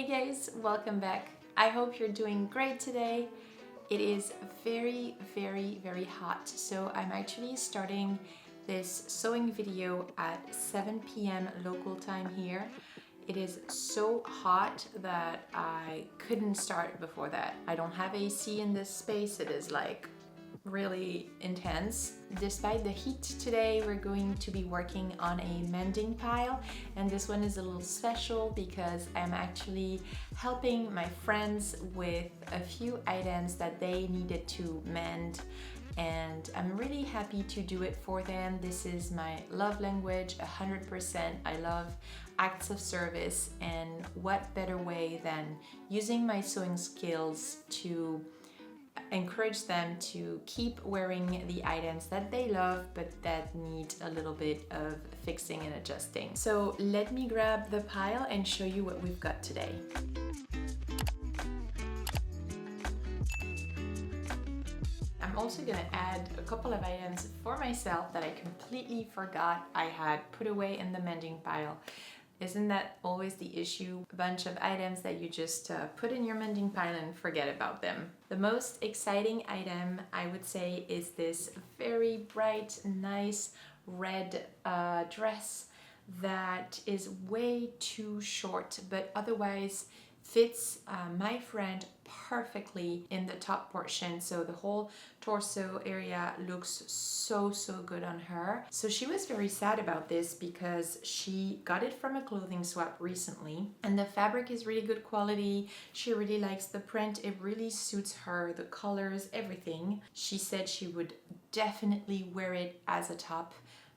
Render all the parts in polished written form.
Hey guys, welcome back. I hope you're doing great today. It is very hot, so I'm actually starting this sewing video at 7 p.m. local time here. It is so hot that I couldn't start before that. I don't have AC in this space. It is like really intense. Despite the heat today, we're going to be working on a mending pile, and this one is a little special because I'm actually helping my friends with a few items that they needed to mend, and I'm really happy to do it for them. This is my love language, 100%. I love acts of service, and what better way than using my sewing skills to encourage them to keep wearing the items that they love but that need a little bit of fixing and adjusting. So let me grab the pile and show you what we've got today. I'm also gonna add a couple of items for myself that I completely forgot I had put away in the mending pile. Isn't that always the issue? A bunch of items that you just put in your mending pile and forget about them. The most exciting item, I would say, is this very bright, nice red dress that is way too short, but otherwise fits my friend perfectly in the top portion. So the whole torso area looks so good on her. So she was very sad about this because she got it from a clothing swap recently, and the fabric is really good quality. She really likes the print. It really suits her, the colors, everything. She said she would definitely wear it as a top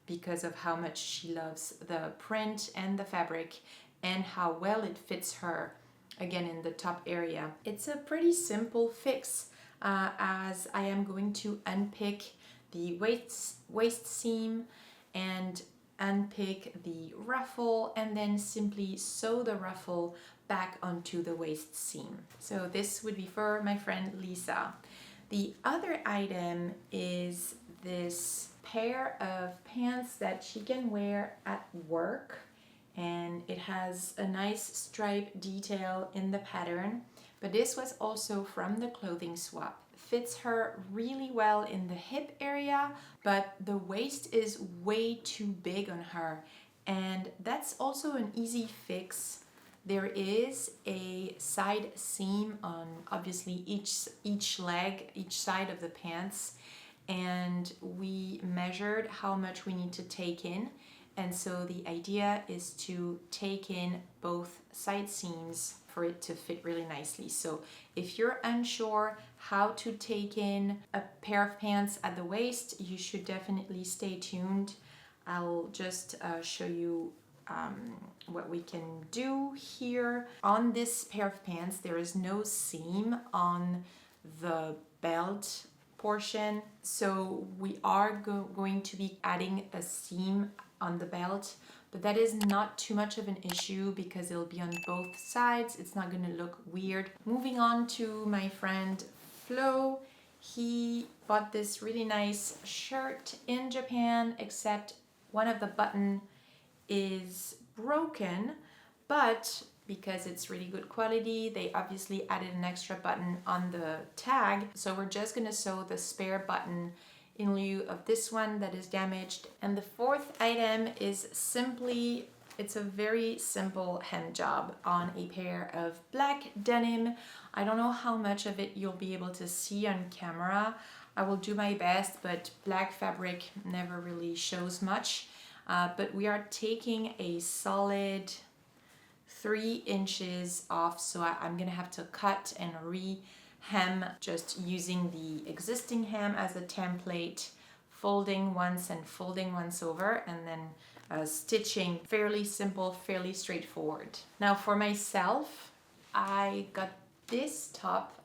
because of how much she loves the print and the fabric and how well it fits her, again, in the top area. It's a pretty simple fix as I am going to unpick the waist seam and unpick the ruffle and then simply sew the ruffle back onto the waist seam. So this would be for my friend Lisa. The other item is this pair of pants that she can wear at work, and it has a nice stripe detail in the pattern, but this was also from the clothing swap. Fits her really well in the hip area, but the waist is way too big on her, and that's also an easy fix. There is a side seam on obviously each leg, each side of the pants, and we measured how much we need to take in. And so the idea is to take in both side seams for it to fit really nicely. So if you're unsure how to take in a pair of pants at the waist, you should definitely stay tuned. I'll just show you what we can do here. On this pair of pants, there is no seam on the belt portion, so we are going to be adding a seam on the belt, but that is not too much of an issue because it'll be on both sides. It's not going to look weird. Moving on to my friend Flo, he bought this really nice shirt in Japan, except one of the button is broken, but because it's really good quality, they obviously added an extra button on the tag. So we're just gonna sew the spare button in lieu of this one that is damaged. And the fourth item is simply, it's a very simple hem job on a pair of black denim. I don't know how much of it you'll be able to see on camera. I will do my best, but black fabric never really shows much. But we are taking a solid 3 inches off, so I'm gonna have to cut and hem just using the existing hem as a template, folding once and folding once over, and then stitching. Fairly simple, fairly straightforward. Now for myself, I got this top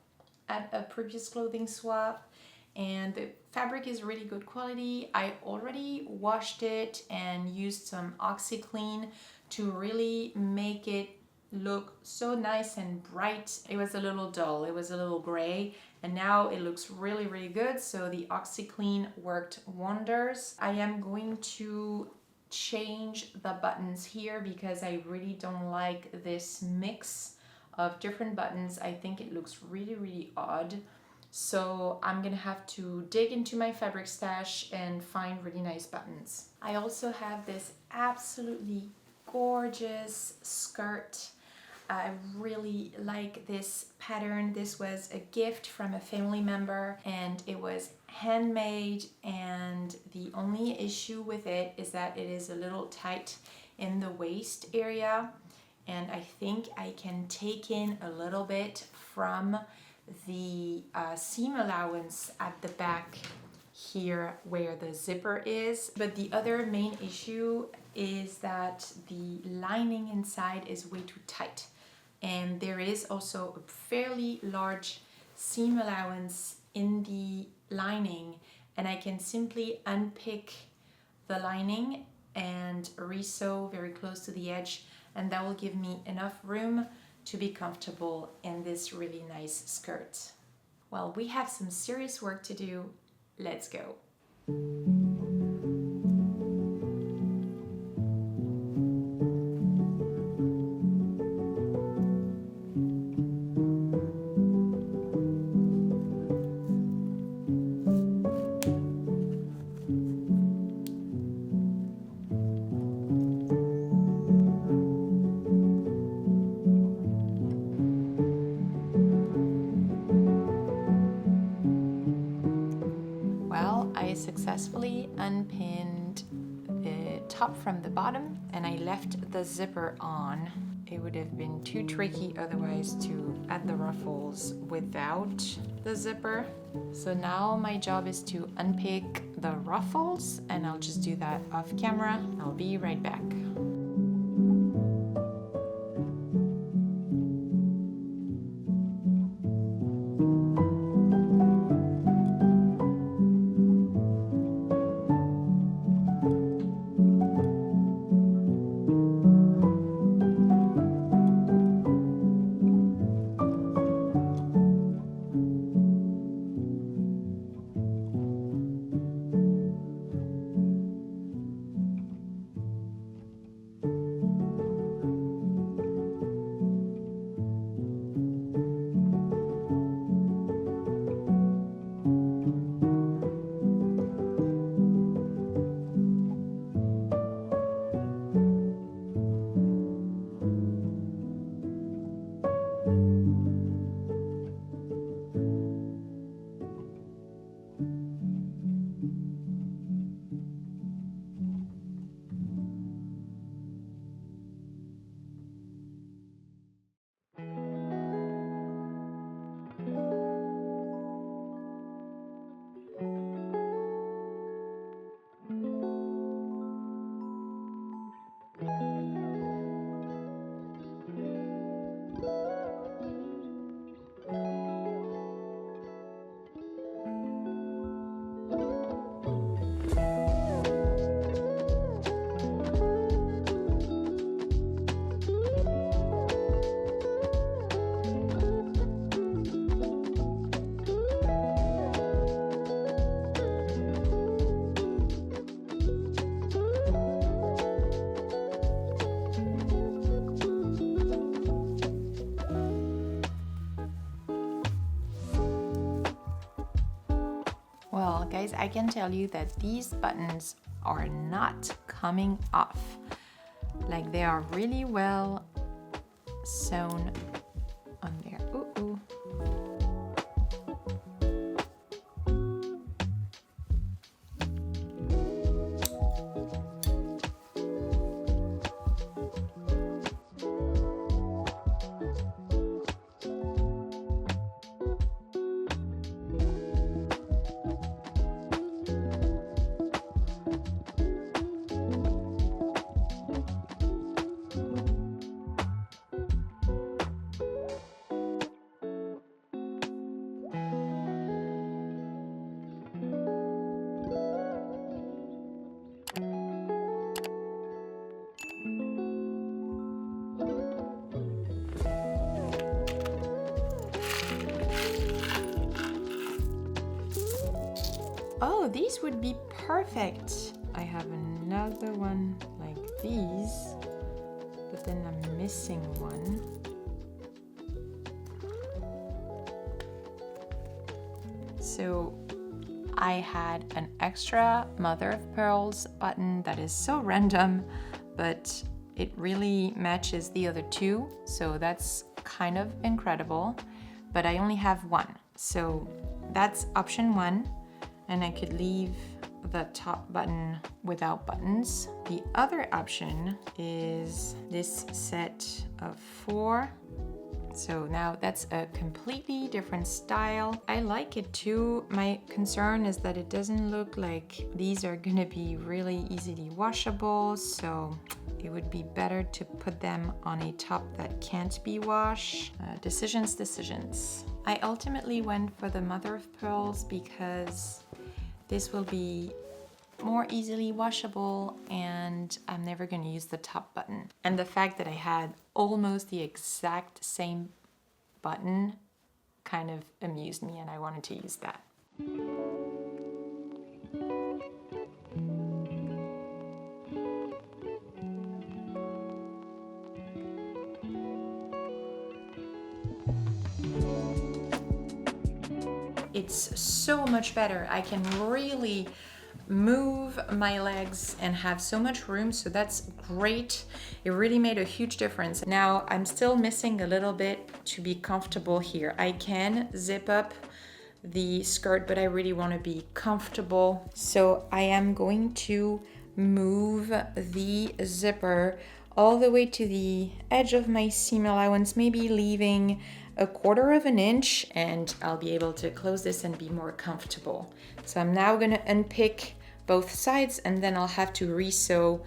at a previous clothing swap, and the fabric is really good quality. I already washed it and used some OxiClean to really make it look so nice and bright. It was a little dull, it was a little gray, and now it looks really good. So the OxiClean worked wonders. I am going to change the buttons here because I really don't like this mix of different buttons, I think it looks really, really odd. So I'm gonna have to dig into my fabric stash and find really nice buttons. I also have this absolutely gorgeous skirt. I really like this pattern. This was a gift from a family member and it was handmade, and the only issue with it is that it is a little tight in the waist area, and I think I can take in a little bit from the seam allowance at the back here where the zipper is. But the other main issue is that the lining inside is way too tight, and there is also a fairly large seam allowance in the lining, and I can simply unpick the lining and resew very close to the edge, and that will give me enough room to be comfortable in this really nice skirt. Well, we have some serious work to do. Let's go. I successfully unpinned the top from the bottom, and I left the zipper on. It would have been too tricky otherwise to add the ruffles without the zipper. So now my job is to unpick the ruffles, and I'll just do that off camera. I'll be right back. Well, guys, I can tell you that these buttons are not coming off. Like, they are really well sewn on there. Ooh, ooh. Oh, these would be perfect. I have another one like these, but then I'm missing one. So I had an extra mother of pearls button that is so random, but it really matches the other two, so that's kind of incredible. But I only have one, so that's option one, and I could leave the top button without buttons. The other option is this set of 4. So now that's a completely different style. I like it too. My concern is that it doesn't look like these are gonna be really easily washable, so it would be better to put them on a top that can't be washed. Decisions. I ultimately went for the mother of pearls because this will be more easily washable and I'm never going to use the top button. And the fact that I had almost the exact same button kind of amused me and I wanted to use that. It's so much better. I can really move my legs and have so much room, so that's great. It really made a huge difference. Now I'm still missing a little bit to be comfortable here. I can zip up the skirt, but I really want to be comfortable, so I am going to move the zipper all the way to the edge of my seam allowance, maybe leaving a 1/4 of an inch, and I'll be able to close this and be more comfortable. So I'm now going to unpick both sides and then I'll have to resew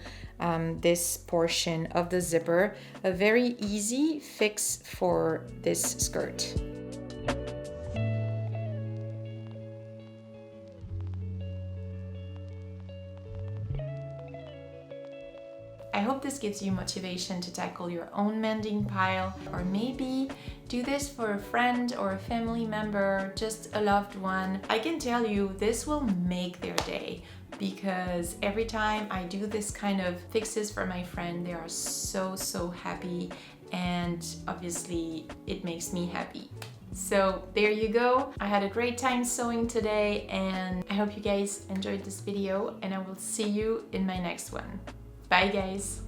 this portion of the zipper. A very easy fix for this skirt. I hope this gives you motivation to tackle your own mending pile, or maybe do this for a friend or a family member, just a loved one. I can tell you this will make their day, because every time I do this kind of fixes for my friend, they are so happy, and obviously it makes me happy. So there you go. I had a great time sewing today and I hope you guys enjoyed this video, and I will see you in my next one. Bye guys!